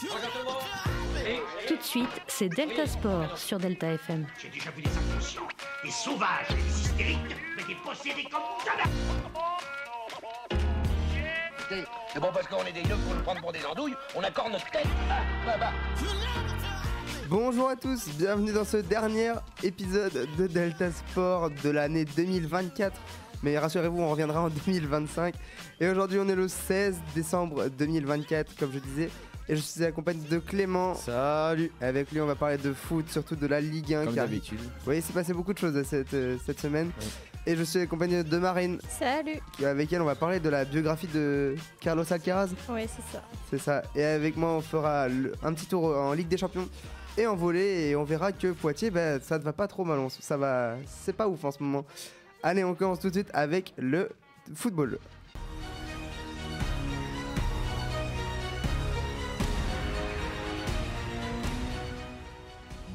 Tout de suite, c'est Delta Sport sur Delta FM. J'ai déjà vu des inconscients, des sauvages, des hystériques, mais des possédés comme jamais. C'est bon parce qu'on est des yeux pour nous prendre pour des andouilles, on accorde notre tête. Bonjour à tous, bienvenue dans ce dernier épisode de Delta Sport de l'année 2024. Mais rassurez-vous, on reviendra en 2025. Et aujourd'hui, on est le 16 décembre 2024, comme je disais. Et je suis accompagné de Clément. Salut. Avec lui, on va parler de foot, surtout de la Ligue 1. Comme d'habitude. Oui, il s'est passé beaucoup de choses cette semaine. Oui. Et je suis accompagné de Marine. Salut. Avec elle, on va parler de la biographie de Carlos Alcaraz. Oui, c'est ça. C'est ça. Et avec moi, on fera un petit tour en Ligue des Champions et en volley. Et on verra que Poitiers, ça ne va pas trop mal. C'est pas ouf en ce moment. Allez, on commence tout de suite avec le football.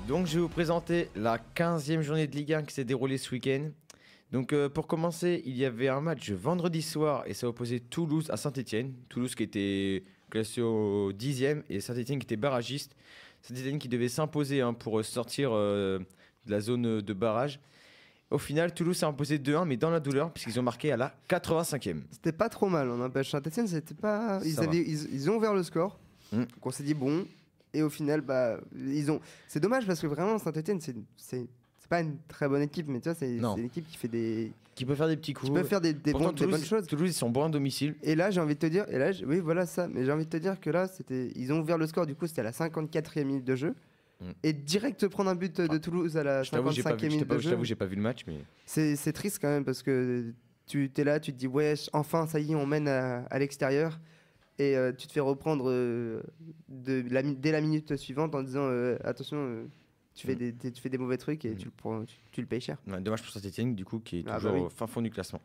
Donc je vais vous présenter la 15e journée de Ligue 1 qui s'est déroulée ce week-end. Donc pour commencer, il y avait un match vendredi soir et ça opposait Toulouse à Saint-Etienne. Toulouse qui était classé au 10e et Saint-Etienne qui était barragiste. Saint-Etienne qui devait s'imposer pour sortir de la zone de barrage. Au final, Toulouse s'est imposé 2-1, mais dans la douleur, puisqu'ils ont marqué à la 85e. C'était pas trop mal, on empêche. Saint-Etienne, c'était pas. Ils ont ouvert le score. Donc on s'est dit bon. Et au final, c'est dommage parce que vraiment, Saint-Etienne, c'est pas une très bonne équipe, mais tu vois, c'est une équipe qui fait qui peut faire des petits coups. Qui peut faire des bonnes choses. Toulouse, ils sont bons à domicile. Et là, j'ai envie de te dire, oui, voilà ça. Mais j'ai envie de te dire que là, ils ont ouvert le score, du coup, c'était à la 54e minute de jeu. Et direct prendre un but de Toulouse à la 55e minute de jeu. Je t'avoue, j'ai pas vu le match, mais c'est triste quand même parce que tu es là, tu te dis ouais, enfin, ça y est, on mène à l'extérieur. Et tu te fais reprendre dès la minute suivante en disant attention, tu fais des mauvais trucs et tu le payes cher. Ouais, dommage pour Saint-Etienne, du coup, qui est toujours au fin fond du classement.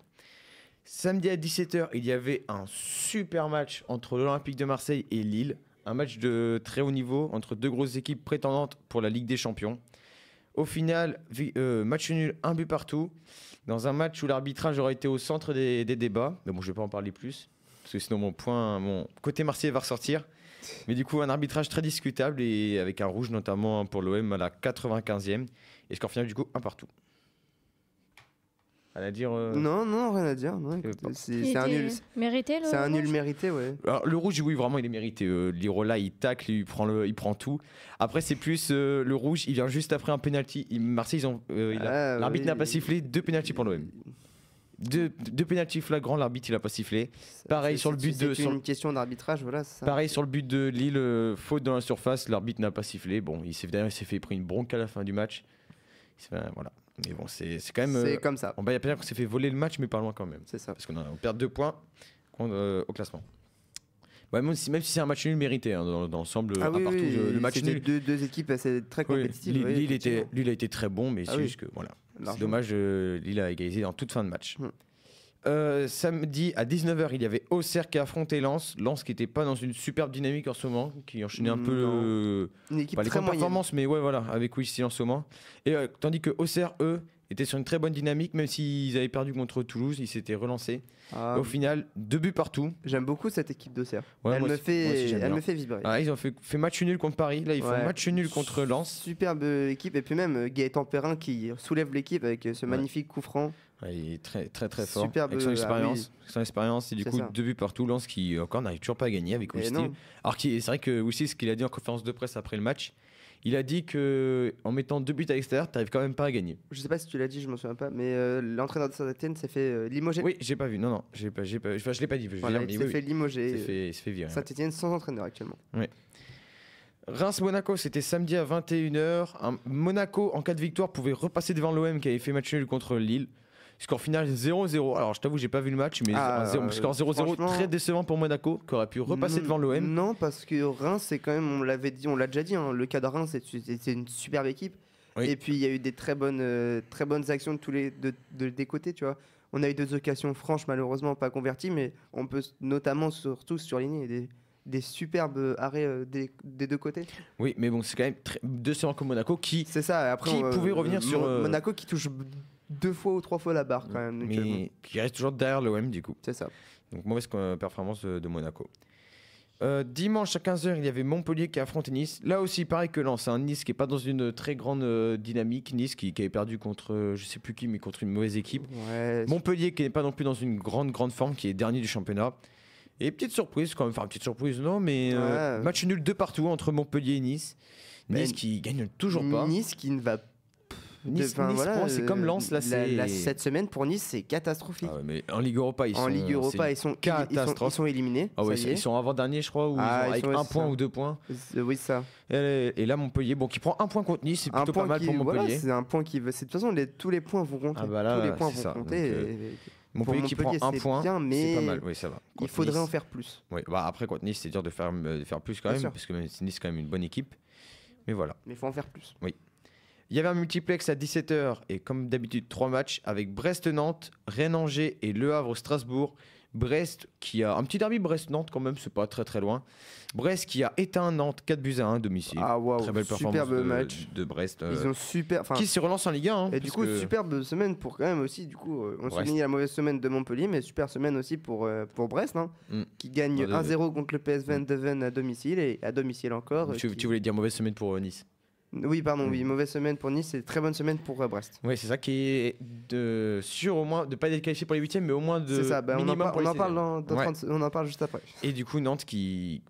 Samedi à 17h, il y avait un super match entre l'Olympique de Marseille et Lille. Un match de très haut niveau entre deux grosses équipes prétendantes pour la Ligue des Champions. Au final, match nul, un but partout. Dans un match où l'arbitrage aurait été au centre des débats. Mais bon, je ne vais pas en parler plus. Parce que sinon mon côté marseillais va ressortir. Mais du coup, un arbitrage très discutable et avec un rouge notamment pour l'OM à la 95e. Et score final du coup, un partout. Rien à dire Non, rien à dire. C'est un nul. Mérité, c'est un nul mérité, ouais. Alors, le rouge, oui, vraiment, il est mérité. Lirola, il tacle, il prend tout. Après, c'est plus le rouge, il vient juste après un penalty. Marseille, l'arbitre n'a pas sifflé, 2 penaltys pour l'OM. Deux pénaltys flagrants, l'arbitre il a pas sifflé. Pareil sur le but de. C'est une question d'arbitrage, voilà. Ça. Pareil sur le but de Lille, faute dans la surface, l'arbitre n'a pas sifflé. Bon, il s'est fait pris une bronque à la fin du match. Voilà. Mais bon, c'est quand même. C'est comme ça. Il y a pas dire qu'on s'est fait voler le match, mais pas loin quand même. C'est ça. Parce qu'on perd 2 points au classement. Ouais, même si c'est un match nul mérité dans l'ensemble, partout. Le match nul. Deux équipes assez très compétitives. Lille a été très bon, mais c'est juste que voilà. C'est dommage, Lille a égalisé en toute fin de match. Samedi à 19h, il y avait Auxerre qui affrontait Lens. Lens qui n'était pas dans une superbe dynamique en ce moment, qui enchaînait un peu une équipe les très performances, mais ouais, voilà, avec Wissi en ce moment. Et tandis que Auxerre, eux, étaient sur une très bonne dynamique, même s'ils avaient perdu contre Toulouse, ils s'étaient relancés. Au final, 2 buts partout. J'aime beaucoup cette équipe d'Auxerre. Ouais, elle me fait vibrer. Ils ont fait match nul contre Paris. Là, ils font match nul contre Lens. Superbe équipe. Et puis même Gaëtan Perrin qui soulève l'équipe avec ce magnifique coup franc. Il est très très très fort. Superbe, avec son expérience. Et du coup, ça. 2 buts partout. Lens qui encore n'arrive toujours pas à gagner avec Wissi. Alors c'est vrai que Wissi, ce qu'il a dit en conférence de presse après le match, il a dit qu'en mettant 2 buts à l'extérieur, tu n'arrives quand même pas à gagner. Je sais pas si tu l'as dit, je m'en souviens pas, mais l'entraîneur de Saint-Etienne s'est fait limoger. Oui, j'ai pas vu. Non, je l'ai pas dit. Il s'est fait limoger. Il s'est fait virer. Saint-Etienne sans entraîneur actuellement. Oui. Reims-Monaco, c'était samedi à 21h. Monaco, en cas de victoire, pouvait repasser devant l'OM qui avait fait match nul contre Lille. Score final 0-0. Alors je t'avoue, j'ai pas vu le match, mais score 0-0 très décevant pour Monaco, qui aurait pu repasser devant l'OM. Non, parce que Reims, c'est quand même, on l'a déjà dit, le cas de Reims, c'est une superbe équipe. Oui. Et puis il y a eu des très bonnes actions des côtés, tu vois. On a eu 2 occasions franches, malheureusement pas converties, mais on peut notamment surtout surligner des superbes arrêts des 2 côtés. Oui, mais bon, c'est quand même décevant comme Monaco qui pouvait revenir sur Monaco qui touche 2 fois ou 3 fois la barre quand même. Mais qui reste toujours derrière l'OM du coup. C'est ça. Donc mauvaise performance de Monaco. Dimanche à 15h, il y avait Montpellier qui affrontait Nice. Là aussi, pareil que Lens, un Nice qui n'est pas dans une très grande dynamique. Nice qui avait perdu contre, je sais plus qui, mais contre une mauvaise équipe. Ouais, Montpellier qui n'est pas non plus dans une grande forme, qui est dernier du championnat. Et petite surprise quand même, enfin petite surprise non, mais match nul de partout entre Montpellier et Nice. Nice qui gagne toujours pas. Nice qui ne va Nice, c'est comme Lens là, cette semaine pour Nice c'est catastrophique. Ah ouais, mais en Ligue Europa ils sont éliminés. Ah ouais, ils sont avant-dernier je crois, ou avec un point ou 2 points. Oui ça. Et là Montpellier qui prend un point contre Nice, c'est plutôt pas mal pour Montpellier. Voilà, c'est un point qui veut. De toute façon tous les points vont compter. Tous les points vont compter. Montpellier qui prend un point, bien, mais c'est pas mal. Oui, ça va. Il faudrait en faire plus. Oui, après contre Nice c'est dur de faire plus quand même, parce que Nice c'est quand même une bonne équipe. Mais voilà. Mais il faut en faire plus. Oui. Il y avait un multiplex à 17h et comme d'habitude 3 matchs avec Brest-Nantes, Rennes-Angers et Le Havre-Strasbourg. Brest qui a un petit derby Brest-Nantes quand même, c'est pas très loin. Brest qui a éteint Nantes 4-1 à domicile. Ah waouh, très belle performance de Brest. Ils ont qui se relance en Ligue 1. Et du coup, superbe semaine pour quand même aussi. Du coup, on souligne la mauvaise semaine de Montpellier, mais super semaine aussi pour Brest, qui gagne 1-0 contre le PSV Eindhoven à domicile et à domicile encore. Tu voulais dire mauvaise semaine pour Nice. Oui, pardon, oui, mauvaise semaine pour Nice et très bonne semaine pour Brest. Oui, c'est ça qui est sûr au moins de ne pas être qualifié pour les 8e, mais au moins de. C'est ça, minimum on en parle juste après. Et du coup, Nantes qui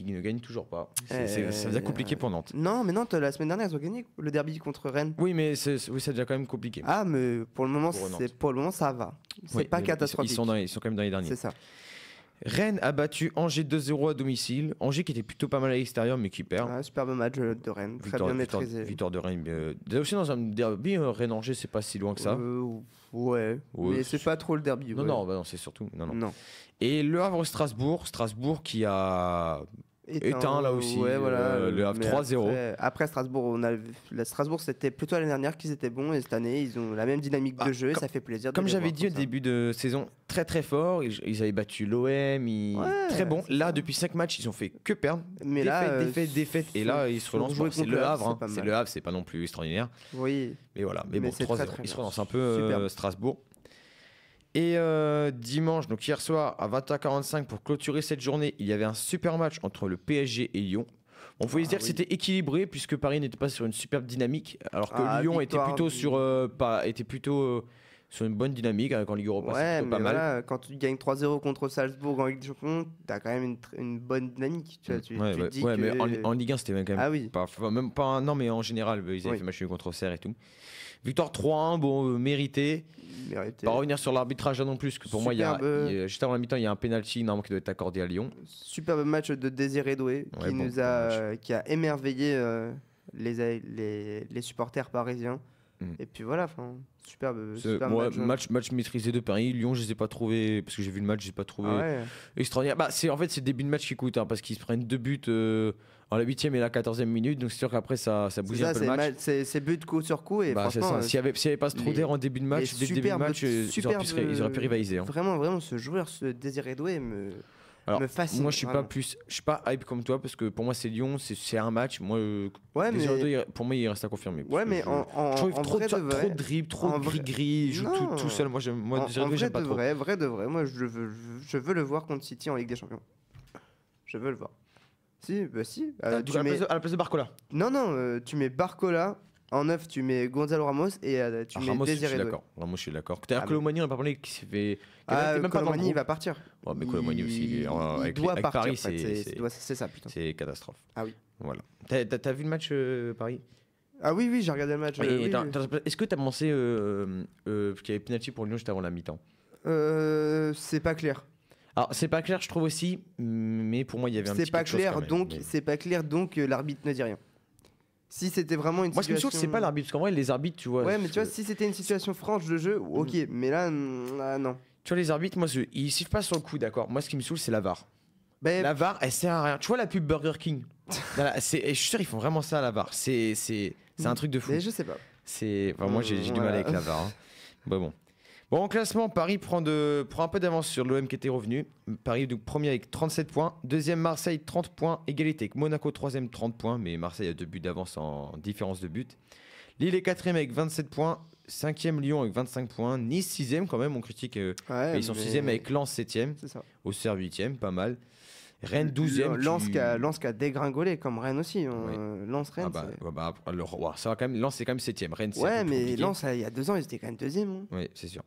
ne gagne toujours pas. Ça devient compliqué pour Nantes. Non, mais Nantes, la semaine dernière, ils ont gagné le derby contre Rennes. Oui, mais ça devient quand même compliqué. Ah, mais pour le moment, ça va. C'est pas catastrophique. Ils sont quand même dans les derniers. C'est ça. Rennes a battu Angers 2-0 à domicile. Angers qui était plutôt pas mal à l'extérieur mais qui perd. Superbe match de Rennes, très bien maîtrisé. Victoire de Rennes. Aussi dans un derby, Rennes-Angers c'est pas si loin que ça. Ouais, mais c'est pas trop le derby. Non, c'est surtout. Non. Et Le Havre-Strasbourg qui a éteint là aussi. Ouais, voilà, le Havre 3-0. Après Strasbourg, c'était plutôt l'année dernière qu'ils étaient bons et cette année ils ont la même dynamique de jeu et ça fait plaisir. Comme j'avais dit au début de saison, très fort. Ils avaient battu l'OM, très bon. Là, depuis 5 matchs, ils ont fait que perdre. Mais défaite. Et là, ils se relancent. C'est Le Havre. C'est Le Havre, c'est pas non plus extraordinaire. Oui. Mais voilà. Mais bon, 3-0. Ils se relancent un peu Strasbourg. Et dimanche, donc hier soir, à 20h45, pour clôturer cette journée, il y avait un super match entre le PSG et Lyon. On pouvait se dire que c'était équilibré puisque Paris n'était pas sur une superbe dynamique, alors que Lyon était plutôt sur une bonne dynamique en Ligue Europa. Ouais, mais pas mal. Quand tu gagnes 3-0 contre Salzbourg en Ligue des Champions, t'as quand même une bonne dynamique. Tu dis que... mais en Ligue 1, c'était quand même même pas non, mais en général, ils avaient fait match contre Auxerre et tout. Victoire 3-1, mérité. Pas revenir sur l'arbitrage non plus, parce que pour moi, juste avant la mi-temps, il y a un penalty qui doit être accordé à Lyon. Superbe match de Désiré Doué qui a émerveillé les supporters parisiens. Et puis voilà, superbe match maîtrisé de Paris. Lyon, je les ai pas trouvés, parce que j'ai vu le match, je les ai pas trouvés extraordinaires. C'est le début de match qui coûte, parce qu'ils se prennent 2 buts en la 8e et la 14e minute, donc c'est sûr qu'après ça bouge un peu le match. C'est but coup sur coup, et franchement, s'il n'y avait pas ce trou d'air en début de match, dès le début de match, ils auraient pu rivaliser. Vraiment, ce joueur, ce Désiré Doué me fascine. Moi, je suis pas hype comme toi, parce que pour moi, c'est Lyon, c'est un match. Moi, pour moi, il reste à confirmer. Ouais, mais en trop de dribble, trop gris-gris, il joue tout seul. Moi, Désiré Doué, j'aime pas trop. Vrai de vrai, moi, je veux le voir contre City en Ligue des Champions. Je veux le voir. Si. À la place de Barcola. Non, tu mets Barcola. En 9, tu mets Gonzalo Ramos et tu mets Désiré Doué. Ramos, je suis d'accord. D'ailleurs, Colomani, on n'a pas parlé, qui s'est fait. Colomani, il va partir. Ouais, mais Colomani aussi, avec Paris, c'est ça, putain. C'est catastrophe. Ah oui. Voilà. T'as vu le match Paris ? Ah oui, j'ai regardé le match. Est-ce que t'as pensé qu'il y avait penalty pour Lyon juste avant la mi-temps ? C'est pas clair. Alors, c'est pas clair, je trouve aussi, mais pour moi, il y avait un petit quelque chose quand même. C'est pas clair, donc l'arbitre ne dit rien. Si c'était vraiment une situation... Moi, ce qui me saoule, c'est pas l'arbitre, parce qu'en vrai, les arbitres, tu vois... Ouais, mais tu vois, si c'était une situation franche de jeu, ok, mais là, non. Tu vois, les arbitres, moi, ils sifflent pas sur le coup, d'accord. Moi, ce qui me saoule, c'est la VAR. La VAR, elle sert à rien. Tu vois la pub Burger King je suis sûr, ils font vraiment ça à la VAR. C'est un truc de fou. Mais je sais pas. Moi, j'ai du mal avec la VAR. Bon. Bon, en classement, Paris prend un peu d'avance sur l'OM qui était revenu. Paris donc premier avec 37 points. Deuxième, Marseille, 30 points. Égalité avec Monaco, troisième, 30 points. Mais Marseille a 2 buts d'avance en différence de but. Lille est quatrième avec 27 points. Cinquième, Lyon avec 25 points. Nice, sixième quand même, on critique. Ils sont sixième avec Lens, septième. C'est ça. Auxerre, huitième, pas mal. Rennes 12e. Lens qui a dégringolé, comme Rennes aussi. Lens-Rennes. Ça va quand même. Lens, c'est quand même 7e. Rennes, c'est ouais, mais Lens, il y a 2 ans, ils étaient quand même 2e. Oui, c'est sûr.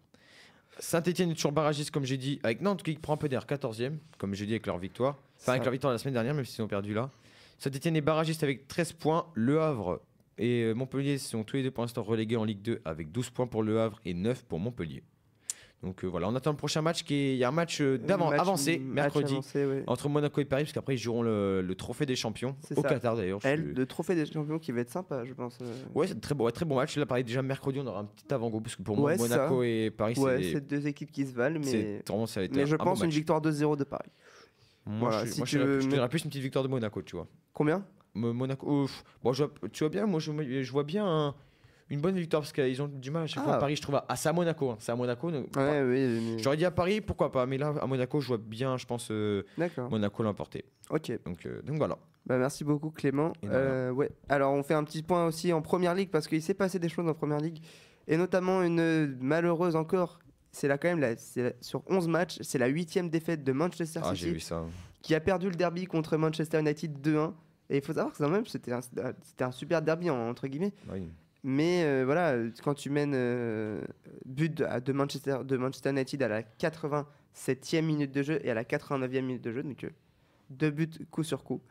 Saint-Etienne est toujours barragiste, comme j'ai dit, avec Nantes qui prend un peu d'air, 14e, comme j'ai dit, avec leur victoire. Enfin, avec leur victoire la semaine dernière, même s'ils ont perdu là. Saint-Etienne est barragiste avec 13 points. Le Havre et Montpellier sont tous les deux pour l'instant relégués en Ligue 2 avec 12 points pour Le Havre et 9 pour Montpellier. Donc voilà, on attend le prochain match. Il y a un match avancé mercredi entre Monaco et Paris, parce qu'après ils joueront le trophée des champions au Qatar d'ailleurs. Le trophée des champions qui va être sympa, je pense. Ouais, c'est très bon match. Là, pareil, déjà mercredi, on aura un petit avant-goût, parce que pour moi, Monaco et Paris, c'est 2 équipes qui se valent, mais je pense une victoire 2-0 de Paris. Moi, je dirais plus une petite victoire de Monaco, tu vois. Combien Monaco. Tu vois bien, moi je vois bien une bonne victoire, parce qu'ils ont du mal à chaque fois. Paris, je trouve. C'est à Monaco. C'est à Monaco. J'aurais dit à Paris, pourquoi pas. Mais là, à Monaco, je vois bien, je pense, Monaco l'emporter. Ok. Donc voilà. Merci beaucoup, Clément. Alors, on fait un petit point aussi en Première Ligue, parce qu'il s'est passé des choses en Première Ligue. Et notamment une malheureuse encore. C'est là quand même, sur 11 matchs, c'est la 8e défaite de Manchester City. J'ai vu ça. Qui a perdu le derby contre Manchester United 2-1. Et il faut savoir que c'était un super derby, entre guillemets. Oui. Mais voilà, quand tu mènes but de Manchester United à la 87e minute de jeu et à la 89e minute de jeu, donc 2 buts coup sur coup.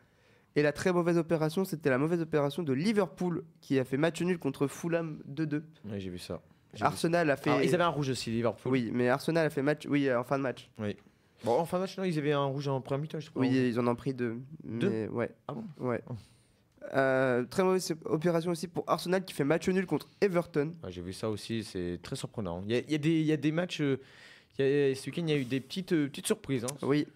Et la très mauvaise opération, c'était la mauvaise opération de Liverpool, qui a fait match nul contre Fulham 2-2. Oui, j'ai vu ça. Arsenal a fait... Alors, ils avaient un rouge aussi, Liverpool. Oui, mais Arsenal a fait match en fin de match. Oui. Bon, en fin de match, non, ils avaient un rouge en première mi-temps, je crois. Oui, ils en ont pris 2. 2 ouais. Ah bon? Ouais. Très mauvaise opération aussi pour Arsenal, qui fait match nul contre Everton. J'ai vu ça aussi, c'est très surprenant. Il y a des matchs... ce week-end, il y a eu des petites surprises. Hein. Oui.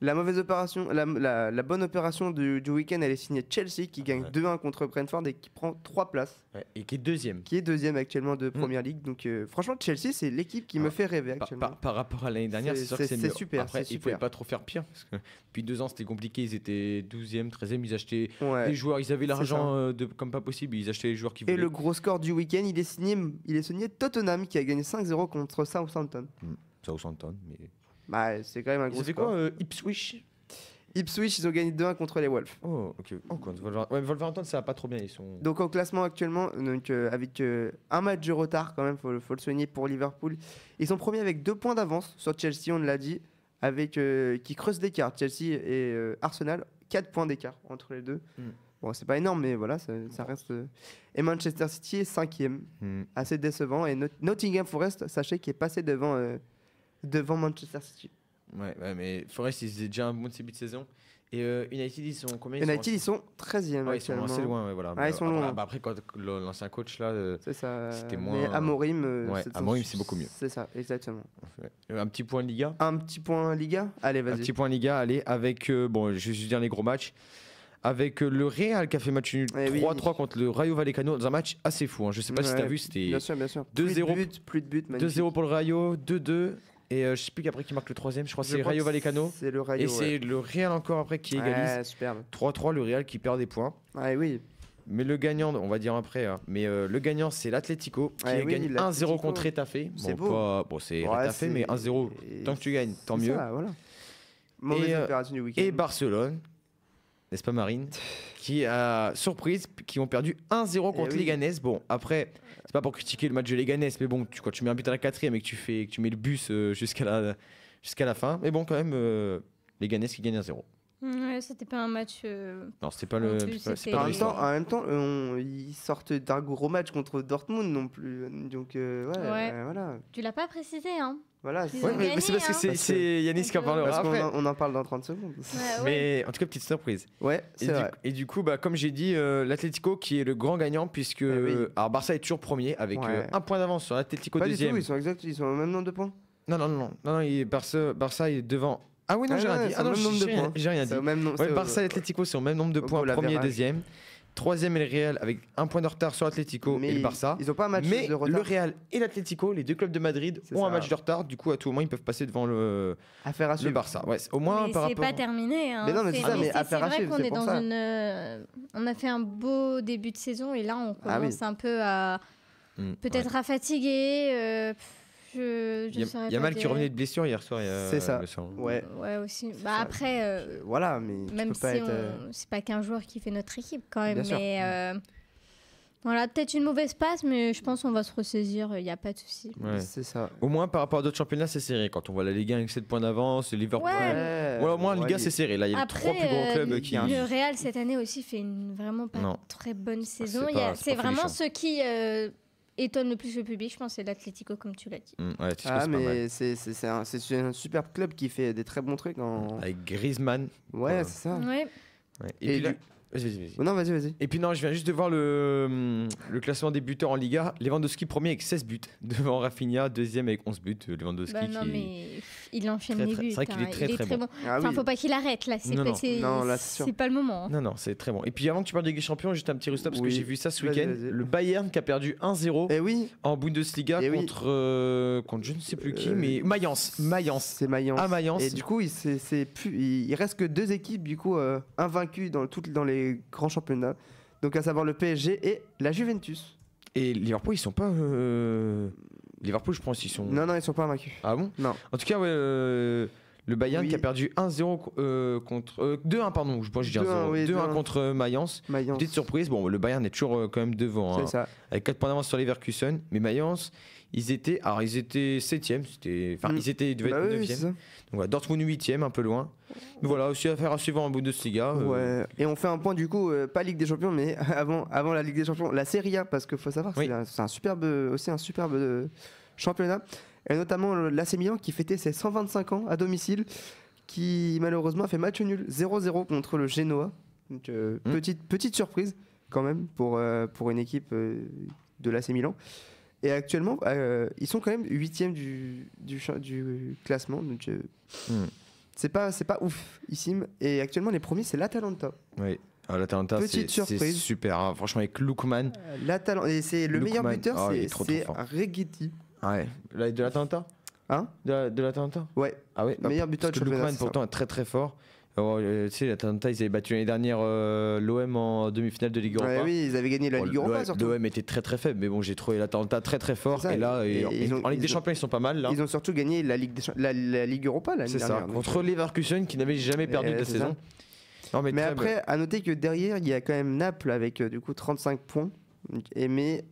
La mauvaise opération, la bonne opération du week-end, elle est signée Chelsea, qui gagne 2-1 contre Brentford et qui prend 3 places. Et qui est deuxième. Qui est deuxième actuellement de Première Ligue. Donc franchement, Chelsea, c'est l'équipe qui me fait rêver actuellement. Par rapport à l'année dernière, c'est sûr que c'est mieux. Super. Après, il ne pouvait pas trop faire pire. Parce que depuis 2 ans, c'était compliqué. Ils étaient 12e, 13e. Ils achetaient des joueurs. Ils avaient l'argent comme pas possible. Ils achetaient les joueurs qui voulaient. Et le gros score du week-end, il est signé Tottenham, qui a gagné 5-0 contre Southampton. Southampton, mais... c'est quand même un gros score. C'est quoi Ipswich, ils ont gagné 2-1 contre les Wolves. Oh, ok. Wolverhampton, ça va pas trop bien. Donc, au classement actuellement, avec un match de retard, quand même, faut le souligner pour Liverpool. Ils sont premiers avec 2 points d'avance sur Chelsea, on l'a dit, qui creusent l'écart. Chelsea et Arsenal, 4 points d'écart entre les deux. Bon, c'est pas énorme, mais voilà, ça reste. Et Manchester City est 5e, assez décevant. Et Nottingham Forest, sachez qu'il est passé devant Manchester City. Ouais, mais Forest, ils étaient déjà un bon début de saison. Et United, ils sont combien? United, ils sont 13e. Ils sont assez loin, voilà. Ils sont loin. Après, quand l'ancien coach, là, c'était moins. Mais Amorim, Amorim, c'est beaucoup mieux. C'est ça, exactement. Un petit point Liga. Allez, vas-y. Un petit point Liga, allez, avec, je vais juste dire les gros matchs. Avec le Real qui a fait match nul 3-3 contre le Rayo Vallecano dans un match assez fou. Hein. Je sais pas si tu as vu, c'était bien sûr. 2-0. Plus de buts. 2-0 pour le Rayo, 2-2. Et je sais plus qu'après qui marque le 3e, je crois que c'est Rayo Vallecano. C'est le Rayo. Et c'est le Real encore après qui égalise. Superbe. 3-3, le Real qui perd des points. Oui. Mais le gagnant, on va dire après, mais le gagnant c'est l'Atlético qui gagne 1-0 contre Retafe. C'est beau. C'est Retafe, mais 1-0. Tant que tu gagnes, tant mieux. Ça, voilà. Mauvaise opération du week-end. Et Barcelone, n'est-ce pas Marine, qui a surprise, qui ont perdu 1-0 contre Leganés. Bon, après, c'est pas pour critiquer le match de Leganés, mais bon, quand tu mets un but à la 4e et que tu mets le bus jusqu'à la fin, mais bon, quand même, Leganés qui gagne 1-0. Ouais, c'était pas un match. Non, c'était pas le. En même temps, ils sortent d'un gros match contre Dortmund non plus. Donc, voilà. Tu l'as pas précisé, hein. Voilà, mais c'est parce que c'est Yanis qui en parlera après. On en parle dans 30 secondes. Mais en tout cas, petite surprise. Ouais, c'est vrai. Et du coup, comme j'ai dit, l'Atlético qui est le grand gagnant, puisque alors Barça est toujours premier avec 1 point d'avance sur l'Atlético deuxième. Pas du tout, ils sont au même nombre de points. Non, Barça est devant. Ah oui, non, j'ai rien dit. Ah non, j'ai rien dit. Barça et Atlético, c'est au même nombre de points, premier et deuxième. Troisième est le Real avec 1 point de retard sur l'Atlético et le Barça. Ils ont pas un match de retard. Le Real et l'Atlético, les deux clubs de Madrid, ont un match de retard. Du coup, à tout moment, ils peuvent passer devant le Barça. Ouais, au moins mais par rapport. C'est pas terminé. Hein. Mais non, mais c'est ça. Mais affaire à suivre. C'est vrai qu'on est dans une. On a fait un beau début de saison et là, on commence un peu à peut-être à fatiguer. Yamal qui revenait de blessure hier soir. C'est ça. me semble. Ouais. Ouais, aussi. Bah, Ça, après, voilà, mais tu même peux si pas être. c'est pas qu'un joueur qui fait notre équipe quand même. Bien sûr. Mais voilà, peut-être une mauvaise passe, mais je pense qu'on va se ressaisir. Il n'y a pas de souci. Ouais. C'est ça. Au moins, par rapport à d'autres championnats, c'est serré. Quand on voit la Ligue 1 avec 7 points d'avance, le Liverpool. Ouais. Voilà, au moins, Ouais, Liga, c'est serré. Là, il y a les Après, 3 plus gros clubs qui. le Real cette année aussi fait une vraiment pas Non. très bonne saison. c'est C'est pas vraiment folichon. ce qui étonne le plus le public, je pense, c'est l'Atlético, comme tu l'as dit. Ouais, c'est Ah, pas mal. mais c'est un superbe club qui fait des très bons trucs. Avec Griezmann. Ouais, c'est ça. Ouais. Ouais. Et puis du- là- Vas-y. Oh non, vas-y. Et puis non, je viens juste de voir le classement des buteurs en Liga. Lewandowski premier avec 16 buts, devant Rafinha deuxième avec 11 buts. Lewandowski Bah non, qui mais il enchaîne Très, les très- buts. c'est vrai qu'il est très, très bon. Ah Enfin, oui. faut pas qu'il arrête là. Non, non. Non, là, c'est sûr. c'est pas le moment. hein. Non, c'est très bon. Et puis avant que tu parles de Ligue des Champions, juste un petit restop parce Oui. que j'ai vu ça ce Vas-y, week-end. vas-y. Le Bayern qui a perdu 1-0 Eh oui, en Bundesliga Eh oui. contre je ne sais plus qui, mais Mayence. c'est Mayence. Ah, Mayence. Et du coup, il reste que 2 équipes du coup invaincues dans les grands championnats. Donc à savoir le PSG et la Juventus. Et Liverpool, ils sont pas. Liverpool, je pense, ils sont. Non, ils sont pas invaincus. Ah bon? Non. En tout cas, ouais, le Bayern Oui. qui a perdu 1-0 contre. 2-1, pardon. Je pense que j'ai dit 2-1, 1-0. oui, 2-1 2-1. contre Mayence. Mayence. Petite surprise. Bon, le Bayern est toujours quand même devant. C'est Hein, ça. avec 4 points d'avance sur Leverkusen. Mais Mayence, ils étaient 7ème. Ils devaient Bah être oui, 9ème. c'est ça. Donc voilà, Dortmund 8ème, un peu loin. Mais voilà, aussi affaire à suivre en Bundesliga. Ouais. Et on fait un point du coup, pas Ligue des Champions, mais avant la Ligue des Champions, la Serie A, parce qu'il faut savoir, Oui. c'est un superbe championnat. Et notamment l'AC Milan qui fêtait ses 125 ans à domicile, qui malheureusement a fait match nul 0-0 contre le Genoa. Donc petite surprise quand même pour une équipe de l'AC Milan. Et actuellement, ils sont quand même 8e du classement. Donc c'est pas oufissime. Et actuellement, les premiers, c'est l'Atalanta. Oui. L'Atalanta, Petite c'est surprise. super. Hein. Franchement, avec Lookman. Et c'est le meilleur Lookman. buteur, Ah, il est trop c'est fort. Reguetti. Ouais. De l'Atalanta Hein De l'Atalanta Ouais. Ah ouais. Meilleur buteur Parce de que championnat, Lookman, c'est ça. pourtant, est très très fort. Tu sais, l'Atalanta, ils avaient battu l'année dernière l'OM en demi-finale de Ligue Europa. Ouais, oui, ils avaient gagné la Ligue Europa surtout. L'OM était très très faible, mais bon, j'ai trouvé l'Atalanta très très fort. C'est ça, Et là, et en Ligue des Champions, ils sont pas mal. Là. Ils ont surtout gagné la Ligue Europa l'année C'est ça, dernière. donc, contre Leverkusen qui n'avait jamais perdu de la c'est saison. ça. Non, Mais très après, à noter que derrière, il y a quand même Naples avec du coup 35 points.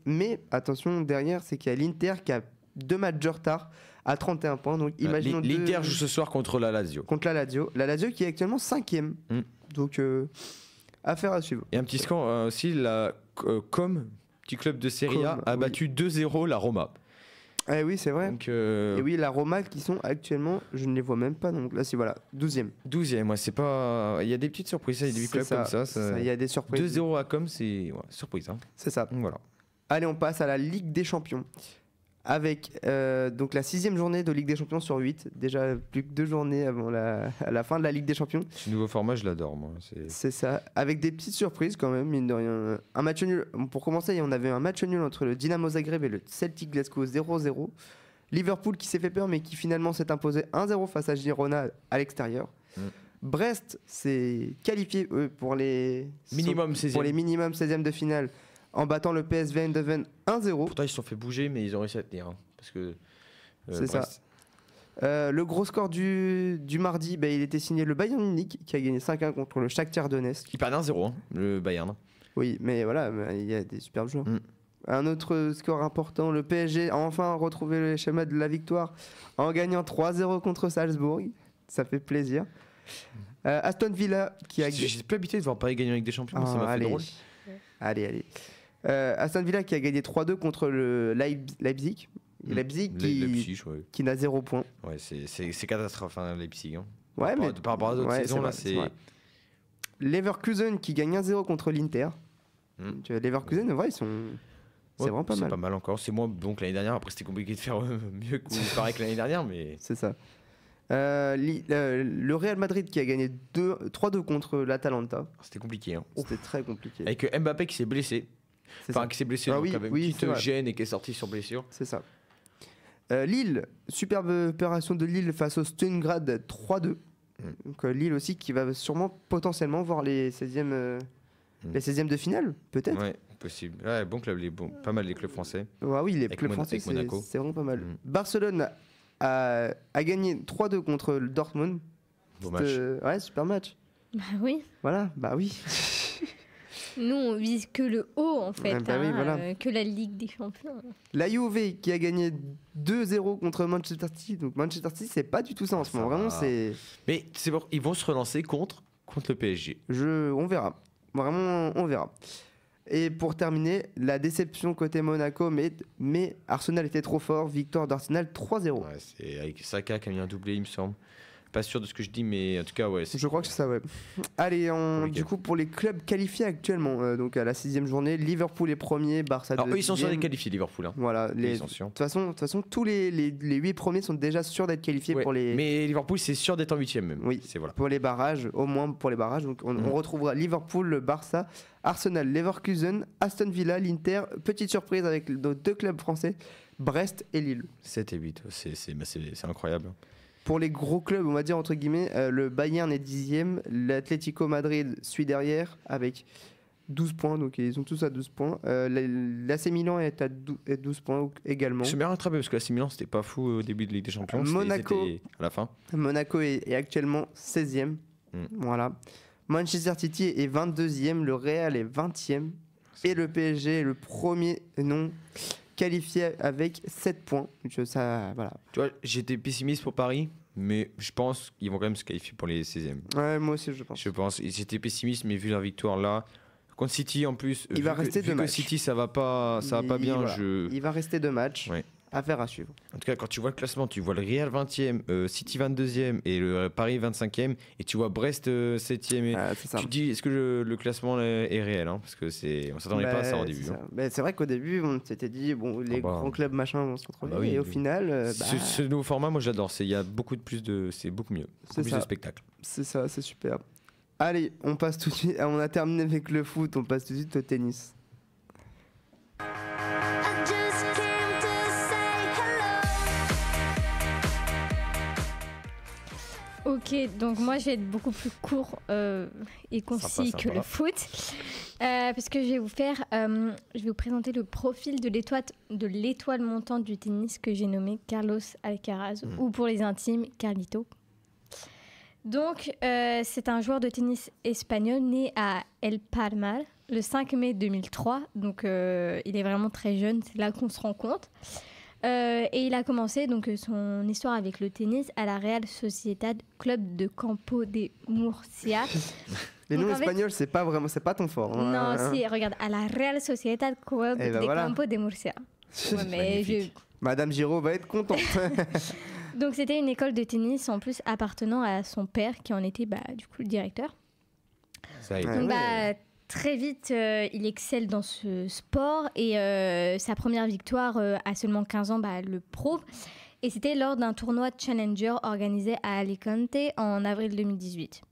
Mais attention, derrière, c'est qu'il y a l'Inter qui a 2 matchs de retard à 31 points. Donc imaginons l'Inter joue ce soir contre la Lazio. contre la Lazio. La Lazio qui est actuellement 5e. Donc affaire à suivre. Et un petit score aussi, la petit club de Serie A, Comme, a oui. battu 2-0 la Roma. Eh oui, c'est vrai. Donc, Et oui, la Roma qui sont actuellement, je ne les vois même pas. Donc là, c'est voilà, 12e. 12e, ouais, c'est pas. Il y a des petites surprises, il y a des C'est clubs comme ça. Il y a des surprises. 2-0 à Com, c'est surprise. Hein. C'est ça. Donc, voilà. Allez, on passe à la Ligue des Champions. Avec donc la 6e journée de Ligue des Champions sur 8. Déjà plus que 2 journées avant à la fin de la Ligue des Champions. Ce nouveau format, je l'adore, moi. C'est ça. Avec des petites surprises quand même, mine de rien. Un match nul. Pour commencer, on avait un match nul entre le Dynamo Zagreb et le Celtic Glasgow 0-0. Liverpool qui s'est fait peur, mais qui finalement s'est imposé 1-0 face à Girona à l'extérieur. Brest s'est qualifié pour les Minimum 16e. pour les minimum 16e de finale en battant le PSV Eindhoven 1-0. Pourtant, ils se sont fait bouger, mais ils ont réussi à tenir. Hein, parce que. C'est ça. Le gros score du mardi, il était signé le Bayern Munich qui a gagné 5-1 contre le Shakhtar Donetsk. Ils perdent 1-0, hein, le Bayern. Oui, mais voilà, il y a des superbes joueurs. Un autre score important, le PSG a enfin retrouvé le schéma de la victoire en gagnant 3-0 contre Salzbourg. Ça fait plaisir. Aston Villa qui a... J'ai plus habitué de voir Paris gagner avec des champions, mais ça m'a fait drôle. Allez. Aston Villa qui a gagné 3-2 contre le Leipzig. Et Leipzig qui n'a 0 point. Ouais, c'est catastrophe, hein, Leipzig. Hein. Ouais, Par rapport à d'autres saisons, là, c'est. Leverkusen qui gagne 1-0 contre l'Inter. Leverkusen, ouais, ils sont. C'est vraiment pas mal. C'est pas mal encore. C'est moins bon que l'année dernière. Après, c'était compliqué de faire mieux que pareil que l'année dernière, mais. C'est ça. Le Real Madrid qui a gagné 3-2 contre l'Atalanta. C'était compliqué. Hein. C'était très compliqué. Avec Mbappé qui s'est blessé. Enfin, qui s'est blessé, donc avec une petite gêne et qui est sorti sur blessure. C'est ça. Lille, superbe opération de Lille face au Stungrad 3-2. Donc Lille aussi qui va sûrement potentiellement voir les 16e de finale, peut-être. Ouais. possible. Ouais, bon club, pas mal les clubs français. Ouais, oui, les clubs français, c'est vraiment pas mal. Barcelone a gagné 3-2 contre le Dortmund. Beau match. Ouais, super match. Bah oui. Voilà, bah oui. Nous, on vise que le haut, en fait, bah oui, voilà. que la Ligue des Champions. La Juve qui a gagné 2-0 contre Manchester City. Donc Manchester City, c'est pas du tout ça en ce moment. Vraiment, c'est... Mais c'est bon, ils vont se relancer contre le PSG. On verra. Vraiment, on verra. Et pour terminer, la déception côté Monaco, mais Arsenal était trop fort. Victoire d'Arsenal 3-0. Ouais, c'est avec Saka qui a mis un doublé, il me semble. Pas sûr de ce que je dis, mais en tout cas, ouais. Je crois que c'est ça, ouais. Allez, du coup, pour les clubs qualifiés actuellement, donc à la 6e journée, Liverpool est premier, Barça 2e. Alors, eux, ils sont sûrs d'être qualifiés, Liverpool. Hein. Voilà. De toute façon, tous les 8 premiers sont déjà sûrs d'être qualifiés pour les... Mais Liverpool, c'est sûr d'être en 8e même. Oui, voilà. Pour les barrages, au moins pour les barrages. Donc, on retrouvera Liverpool, le Barça, Arsenal, Leverkusen, Aston Villa, l'Inter. Petite surprise avec nos 2 clubs français, Brest et Lille. 7 et 8, c'est incroyable. Pour les gros clubs, on va dire entre guillemets, le Bayern est 10e, l'Atlético Madrid suit derrière avec 12 points, donc ils sont tous à 12 points. L'AC Milan est à 12 points également. Je me rattrapé parce que l'AC Milan c'était pas fou au début de Ligue des Champions. Monaco, à la fin. Monaco est actuellement 16e. Voilà. Manchester City est 22e, le Real est 20e et le PSG est le premier non qualifié avec 7 points. Voilà. Tu vois, j'étais pessimiste pour Paris, mais je pense qu'ils vont quand même se qualifier pour les 16e. Ouais, moi aussi, je pense. J'étais pessimiste, mais vu leur victoire là, contre City en plus, il va rester 2 matchs. City, ça va pas bien. Voilà. Il va rester 2 matchs. Ouais. Affaire à suivre. En tout cas, quand tu vois le classement, tu vois le Real 20e, City 22e et le Paris 25e, et tu vois Brest 7e. Tu te dis, est-ce que le classement est réel, hein, parce que on s'attendait pas à ça au début. C'est vrai qu'au début, on s'était dit, bon, les grands clubs machin vont se retrouver, et au final, ce nouveau format, moi j'adore. Il y a beaucoup c'est beaucoup mieux, plus de spectacle. C'est ça, c'est super. Allez, on passe tout de suite. On a terminé avec le foot, on passe tout de suite au tennis. Ok, donc moi je vais être beaucoup plus court et concis que le foot, parce que je vais vous présenter le profil de l'étoile montante du tennis que j'ai nommé Carlos Alcaraz, ou pour les intimes, Carlito. Donc c'est un joueur de tennis espagnol né à El Palmar le 5 mai 2003, donc il est vraiment très jeune, c'est là qu'on se rend compte. Et il a commencé donc son histoire avec le tennis à la Real Sociedad Club de Campo de Murcia. Les noms espagnols, c'est pas ton fort. Non, si, regarde, à la Real Sociedad Club de Campo de Murcia. Ouais, mais Madame Giraud va être contente. Donc c'était une école de tennis en plus appartenant à son père qui en était du coup le directeur. Ça y est. Donc très vite, il excelle dans ce sport et sa première victoire à seulement 15 ans le prouve. Et c'était lors d'un tournoi Challenger organisé à Alicante en avril 2018.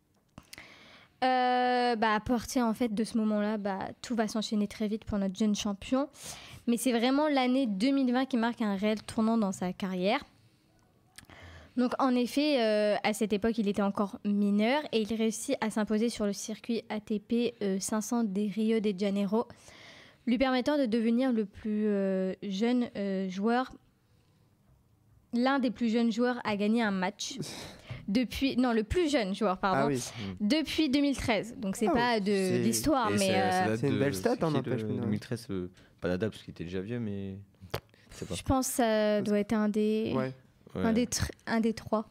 À partir en fait de ce moment-là, tout va s'enchaîner très vite pour notre jeune champion. Mais c'est vraiment l'année 2020 qui marque un réel tournant dans sa carrière. Donc en effet, à cette époque, il était encore mineur et il réussit à s'imposer sur le circuit ATP 500 des Rio de Janeiro, lui permettant de devenir le plus jeune joueur, l'un des plus jeunes joueurs à gagner un match. Le plus jeune joueur, pardon, depuis 2013. Donc c'est pas de l'histoire, mais... C'est une belle stat, en 2013, pas Nadal parce qu'il était déjà vieux, mais... Je pense que ça doit être un des... Ouais. Un des 3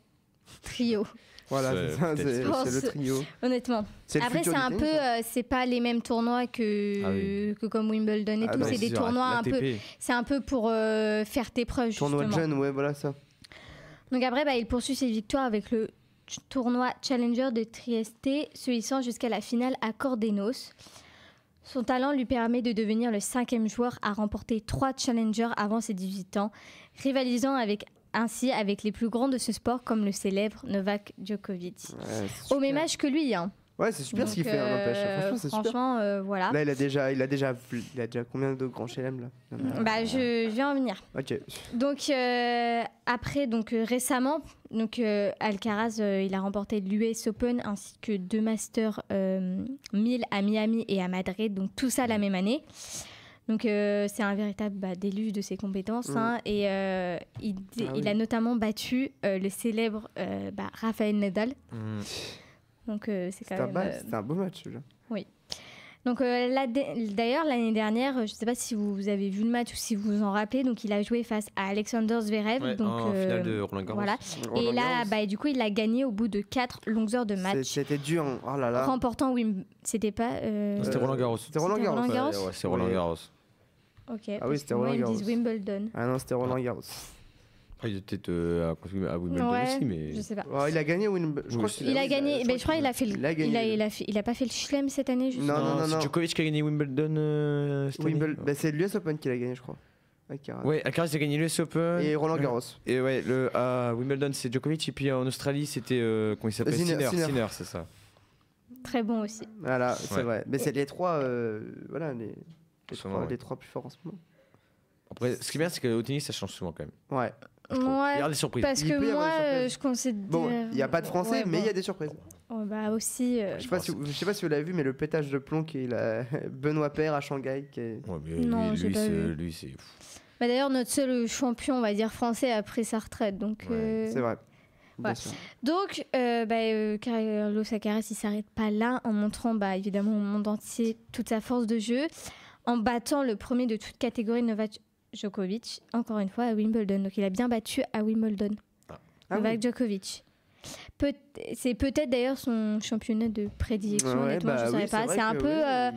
trios. Voilà, c'est le trio. Honnêtement. Après, c'est un peu, c'est pas les mêmes tournois que comme Wimbledon et tout. C'est des tournois un peu. C'est un peu pour faire tes preuves. Tournoi de jeunes, ouais, voilà ça. Donc après, il poursuit ses victoires avec le tournoi Challenger de Trieste, se hissant jusqu'à la finale à Cordenos. Son talent lui permet de devenir le 5e joueur à remporter 3 Challengers avant ses 18 ans, rivalisant ainsi avec les plus grands de ce sport comme le célèbre Novak Djokovic. Au même âge que lui. Hein. Ouais, c'est super. Donc, ce qu'il fait, n'empêche. Franchement, c'est super. Voilà. Là, il a déjà combien de grands chelem là je vais en venir. Ok. Donc, après, récemment, Donc Alcaraz, il a remporté l'US Open ainsi que 2 Masters 1000 à Miami et à Madrid, donc tout ça la même année. Donc c'est un véritable déluge de ses compétences. Et il a notamment battu le célèbre Rafael Nadal. Donc c'est quand même... C'était un beau match déjà. Oui. Donc d'ailleurs, l'année dernière, je ne sais pas si vous avez vu le match ou si vous vous en rappelez, donc il a joué face à Alexander Zverev. Donc, en finale de Roland Garros. Voilà. Et là, du coup, il a gagné au bout de 4 longues heures de match. C'était dur. Oh là là. Remportant C'était pas... C'était Roland Garros. C'était Roland Garros. Ouais, c'est Roland Garros. Ok. Ah oui, c'était Roland Garros. Ils disent Wimbledon. Ah non, c'était Roland Garros. Après, il était peut-être à Wimbledon aussi, mais... je sais pas. Oh, il a gagné Wimbledon. Je crois qu'il a gagné. Je crois qu'il a fait il a pas fait le Chelem cette année. Non. C'est Djokovic qui a gagné Wimbledon cette année. C'est l'US Open qu'il a gagné, je crois. Ouais, Alcaraz a gagné l'US Open. Et Roland Garros. Et ouais, à Wimbledon, c'est Djokovic. Et puis en Australie, c'était... comment il s'appelle ? Sinner, c'est ça. Très bon aussi. Voilà, c'est vrai. Mais c'est les trois... voilà, les trois plus forts en ce moment. Après, ce qui est bien, c'est qu'au tennis, ça change souvent quand même. Ouais. Ouais, il y a des surprises. Parce que moi, je considère... Bon, il n'y a pas de français, mais il y a des surprises. Aussi... Je sais pas si vous l'avez vu, mais le pétage de plomb qui est Benoît Paire à Shanghai. Ouais, mais non, lui, c'est... D'ailleurs, notre seul champion, on va dire, français a pris sa retraite. Donc, c'est vrai. Ouais. Donc, Carlos Alcaraz, il ne s'arrête pas là en montrant évidemment au monde entier toute sa force de jeu, en battant le premier de toute catégorie, Novak Djokovic, encore une fois à Wimbledon. Donc il a bien battu à Wimbledon. Novak Djokovic. C'est peut-être d'ailleurs son championnat de prédilection, honnêtement, je ne savais pas. C'est un peu...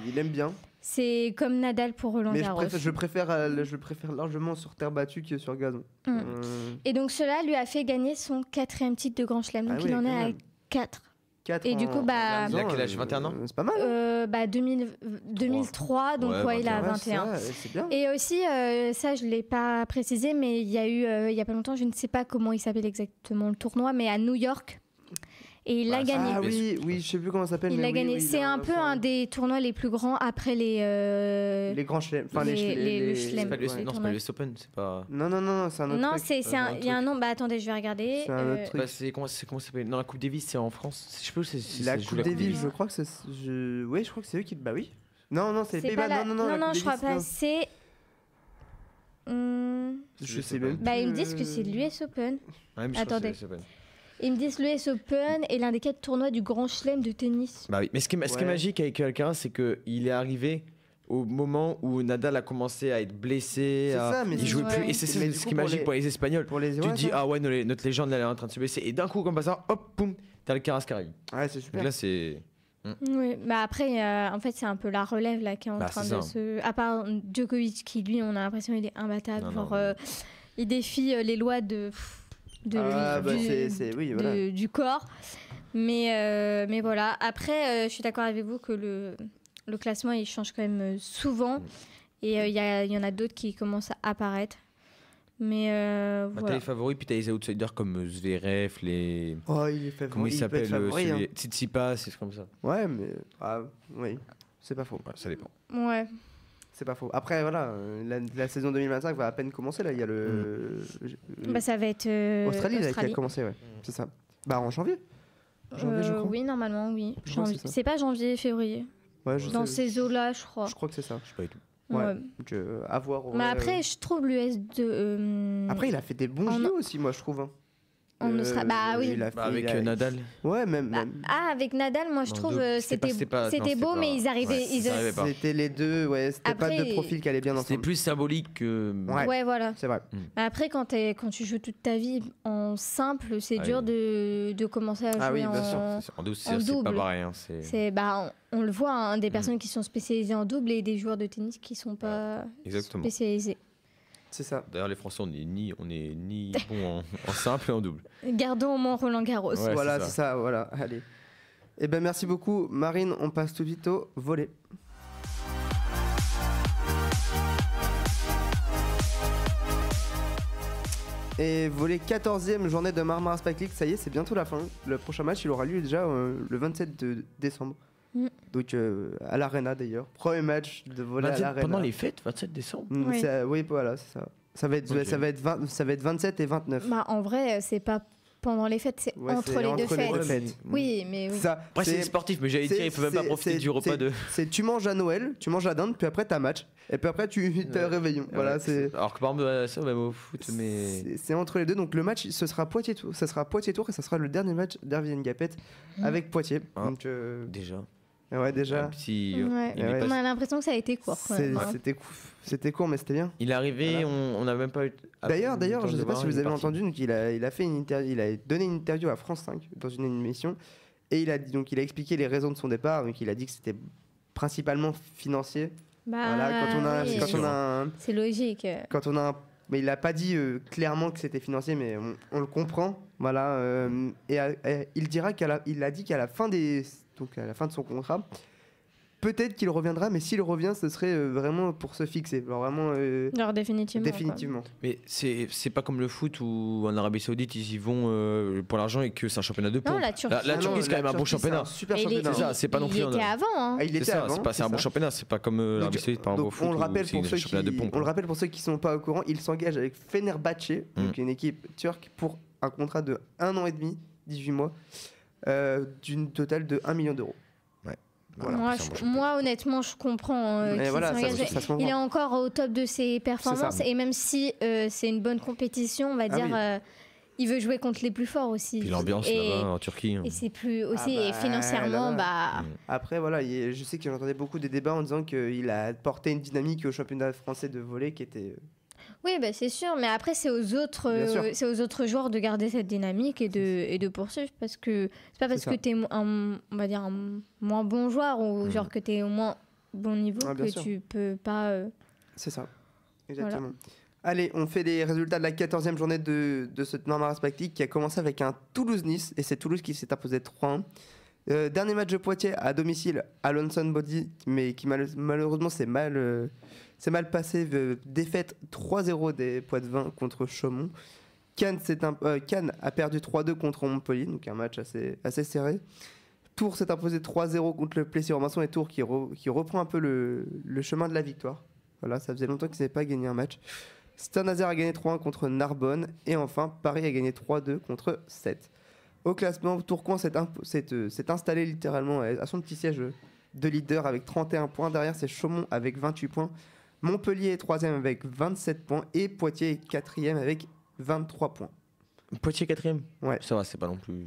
il aime bien. C'est comme Nadal pour Roland Garros. Mais je préfère largement sur terre battue que sur gazon. Et donc cela lui a fait gagner son 4e titre de Grand Chelem. Donc il en est à 4. Et du coup, il a quel âge, 21 ans ? C'est pas mal. 2003, donc il a 21. C'est bien. Et aussi, ça, je ne l'ai pas précisé, mais il y a eu, il n'y a pas longtemps, je ne sais pas comment il s'appelle exactement le tournoi, mais à New York. Et il l'a gagné. Ah oui, je ne sais plus comment ça s'appelle. Il l'a gagné. C'est un peu un des tournois les plus grands après les grands chelems. Enfin, les chelems. Non, c'est pas l'US Open, c'est pas... Non, c'est un autre truc. Non, il y a un nom. Attendez, je vais regarder. C'est un autre truc. Comment ça s'appelle ? Non, la Coupe Davis, c'est en France. Je sais pas, la Coupe Davis, je crois que c'est... Oui, je crois que c'est eux qui... Bah oui. Non, c'est les Pays-Bas. Non, je crois pas. C'est... Je sais même. Ils me disent que c'est l'US Open. Attendez. Ils me disent l'US Open est l'un des 4 tournois du Grand Chelem de tennis. Bah oui, mais ce qui est magique avec Alcaraz, c'est qu'il est arrivé au moment où Nadal a commencé à être blessé, il jouait plus. Et c'est ce qui est magique pour les Espagnols. Tu te dis, ah ouais, notre légende elle est en train de se blesser. Et d'un coup, comme ça, hop, boum, t'as Alcaraz qui arrive. Ouais, c'est super. Donc là, c'est... Oui, après, en fait, c'est un peu la relève là qui est en train de se... À part Djokovic qui, lui, on a l'impression qu'il est imbattable. Il défie les lois du corps. Mais voilà. Après, je suis d'accord avec vous que le classement, il change quand même souvent. Et il y en a d'autres qui commencent à apparaître. Mais voilà. T'as les favoris, puis t'as les outsiders comme Zverev, les... Oh, il est favori. Comment il s'appelle hein. Tsitsipas, c'est comme ça. Ouais, mais... oui, c'est pas faux. Ouais, ça dépend. Ouais. C'est pas faux. Après, voilà, la saison 2025 va à peine commencer, là. Il y a ça va être... Australie, là, qui a commencé, ouais. C'est ça. En janvier. Je crois. Oui, normalement, oui. C'est pas janvier, février. Ouais, dans ces eaux-là, je crois. Je crois que c'est ça. Je sais pas du tout. Ouais. Donc, à voir. Mais après, je trouve l'US de... Après, il a fait des bons JO aussi, moi, je trouve. En Australie. Oui. Avec Nadal. Ouais, même. Avec Nadal, moi je trouve c'était beau, mais ils arrivaient. C'était les deux, ouais. C'était pas deux profils qui allaient bien ensemble. C'était plus symbolique que. Ouais, voilà. C'est vrai. Après, quand tu joues toute ta vie en simple, c'est dur de commencer à jouer en double. C'est pas pareil. On le voit, des personnes qui sont spécialisées en double et des joueurs de tennis qui sont pas spécialisés. C'est ça. D'ailleurs, les Français, on est ni bons en simple et en double. Gardons au moins Roland Garros. Ouais, voilà, c'est ça. Voilà. Allez. Merci beaucoup, Marine. On passe tout vite au volley. Et volley 14e journée de Marmara Spike League. Ça y est, c'est bientôt la fin. Le prochain match, il aura lieu déjà le 27 décembre. Donc à l'Arena d'ailleurs. Premier match de volley à l'Arena. Pendant les fêtes, 27 décembre. Oui, voilà, c'est ça. Ça va être 27 et 29. En vrai, c'est pas pendant les fêtes, c'est entre les deux fêtes. Oui, mais oui. Ça, après, c'est sportif, mais j'allais dire, il peut même pas profiter du repas de. Tu manges à Noël, tu manges la dinde, puis après t'as match, et puis après tu t'as réveillon. Voilà, c'est. Alors que par exemple, ça, même au foot, mais. C'est entre les deux, donc le match, ce sera Poitiers-Tours, ça sera Poitiers-Tours, et ça sera le dernier match d'Hervé Ngapet avec Poitiers. Donc, déjà. Ouais, déjà. On a l'impression que ça a été court. C'était court, mais c'était bien. Il est arrivé, on n'a même pas eu. D'ailleurs, je sais pas si vous avez entendu, donc il a fait une interview, il a donné une interview à France 5 dans une émission, et il a expliqué les raisons de son départ. Donc il a dit que c'était principalement financier. C'est logique. Mais il a pas dit clairement que c'était financier, mais on le comprend. Voilà. Il a dit qu'à la fin à la fin de son contrat, peut-être qu'il reviendra, mais s'il revient, ce serait vraiment pour se fixer. Vraiment, genre définitivement. Mais c'est pas comme le foot où en Arabie Saoudite ils y vont pour l'argent et que c'est un championnat de points. Non, la Turquie, c'est quand même un bon championnat. Super championnat. C'est ça, c'est pas non plus. Il était avant. Hein. Il était avant. C'est un bon championnat. C'est pas comme l'Arabie Saoudite par rapport au foot. On le rappelle pour ceux qui sont pas au courant, il s'engage avec Fenerbahçe, donc une équipe turque, pour un contrat de 1 an et demi, 18 mois, d'une totale de 1 million d'euros. Voilà, moi, honnêtement, je comprends qu'il s'engage. Il est encore au top de ses performances, et même si c'est une bonne compétition, on va dire, il veut jouer contre les plus forts aussi. Puis l'ambiance là-bas en Turquie. Et c'est plus aussi, et financièrement, Après, voilà, je sais que j'entendais beaucoup des débats en disant qu'il a porté une dynamique au championnat français de volley qui était. Oui, c'est sûr, mais après c'est aux autres joueurs de garder cette dynamique et de poursuivre, parce que c'est pas parce que t'es un moins bon joueur ou genre que t'es au moins bon niveau que tu peux pas. C'est ça, exactement. Voilà. Allez, on fait les résultats de la 14e journée de ce Normal Respect League qui a commencé avec un Toulouse-Nice, et c'est Toulouse qui s'est imposé 3-1. Dernier match de Poitiers à domicile à Lonson Body, mais qui malheureusement c'est mal passé. Défaite 3-0 des Poitevins contre Chaumont. Cannes a perdu 3-2 contre Montpellier, donc un match assez serré. Tours s'est imposé 3-0 contre le Plessis-Robinson, et Tours qui reprend un peu le chemin de la victoire. Voilà, ça faisait longtemps qu'ils n'avaient pas gagné un match. Saint-Nazaire a gagné 3-1 contre Narbonne, et enfin Paris a gagné 3-2 contre 7. Au classement, Tourcoing s'est installé littéralement à son petit siège de leader avec 31 points. Derrière, c'est Chaumont avec 28 points. Montpellier est 3e avec 27 points. Et Poitiers est 4e avec 23 points. Poitiers 4e ? Ouais. Ça va, c'est pas non plus.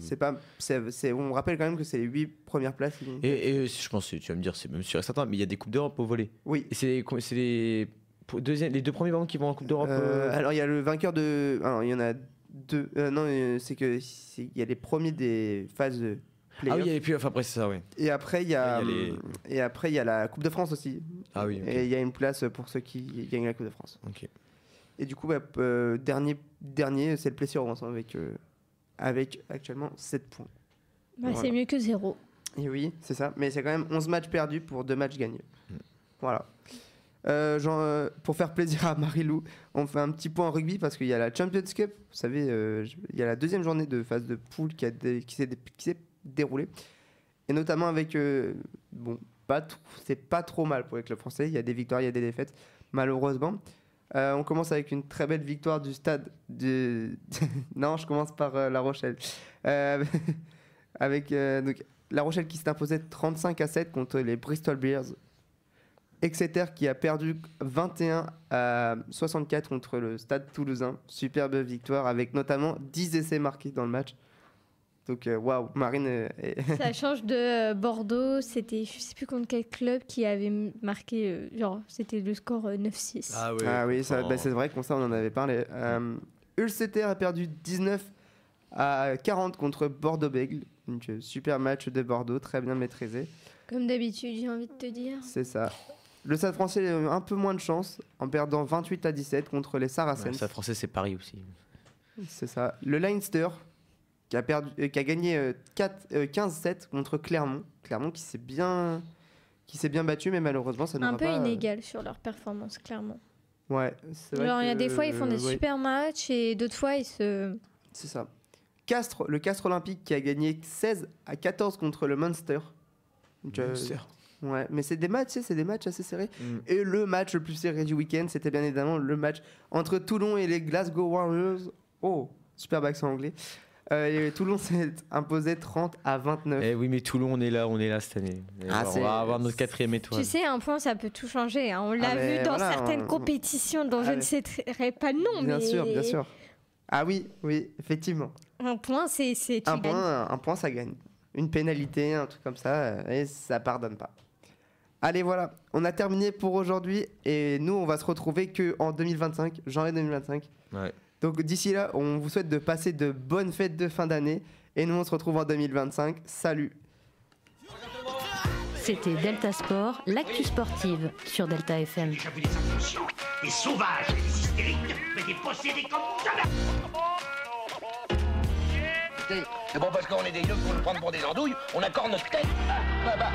On rappelle quand même que c'est les 8 premières places. Et je pense que tu vas me dire, c'est même sûr et certain, mais il y a des Coupes d'Europe au volley. Oui. Et c'est les deux premiers ballons qui vont en Coupe d'Europe. Alors, il y a le vainqueur de. Alors, il y en a deux. C'est que il y a les premiers des phases de play-off. Ah oui, et puis après c'est ça, oui. Et après il y a la Coupe de France aussi. Ah oui. Okay. Et il y a une place pour ceux qui gagnent la Coupe de France. Ok. Et du coup, dernier, c'est le Plessis-Robinson avec actuellement 7 points. Voilà. C'est mieux que 0. Et oui, c'est ça. Mais c'est quand même 11 matchs perdus pour 2 matchs gagnés. Voilà. Pour faire plaisir à Marie-Lou, on fait un petit point en rugby parce qu'il y a la Champions Cup. Vous savez, il y a la deuxième journée de phase de poule qui s'est déroulée. Et notamment avec... c'est pas trop mal pour les clubs français. Il y a des victoires, il y a des défaites, malheureusement. On commence avec une très belle victoire du stade de... Non, je commence par La Rochelle. Avec donc, La Rochelle qui s'est imposée 35-7 contre les Bristol Bears. Exeter qui a perdu 21-64 contre le Stade Toulousain. Superbe victoire avec notamment 10 essais marqués dans le match. Donc waouh, Marine. Ça change de Bordeaux. C'était, je sais plus contre quel club qui avait marqué, c'était le score 9-6. Ah oui, c'est vrai qu'on ça on en avait parlé. Ulster a perdu 19-40 contre Bordeaux-Bègles. Donc super match de Bordeaux, très bien maîtrisé. Comme d'habitude, j'ai envie de te dire. C'est ça. Le Stade français a eu un peu moins de chance en perdant 28-17 contre les Saracens. Le Stade français, c'est Paris aussi. C'est ça. Le Leinster qui a gagné 15-7 contre Clermont. Clermont qui s'est bien battu, mais malheureusement ça n'aura pas... Un peu inégal sur leur performance, clairement. Ouais, c'est vrai. Il y a des fois ils font des super matchs et d'autres fois ils se... C'est ça. Le Castres Olympique qui a gagné 16-14 contre le Munster. Munster. Ouais, mais c'est des matchs assez serrés. Et le match le plus serré du week-end, c'était bien évidemment le match entre Toulon et les Glasgow Warriors. Oh, superbe accent anglais. Toulon s'est imposé 30-29. Eh oui, mais Toulon, on est là cette année. On va avoir notre 4e étoile. Tu sais, un point, ça peut tout changer. Hein. On l'a vu dans certaines compétitions dont je ne citerai pas le nom. Bien sûr. Ah oui, effectivement. Un point, c'est un point, ça gagne. Une pénalité, un truc comme ça, et ça pardonne pas. Allez, voilà, on a terminé pour aujourd'hui, et nous, on va se retrouver que en 2025, janvier 2025. Ouais. Donc d'ici là, on vous souhaite de passer de bonnes fêtes de fin d'année, et nous, on se retrouve en 2025. Salut. C'était Delta Sport, l'actu sportive sur Delta FM. J'ai vu des inconscients, des sauvages, des hystériques, mais des possédés comme jamais. C'est bon parce qu'on est des yeux pour nous prendre pour des andouilles, on accorde notre tête. Ah, bah.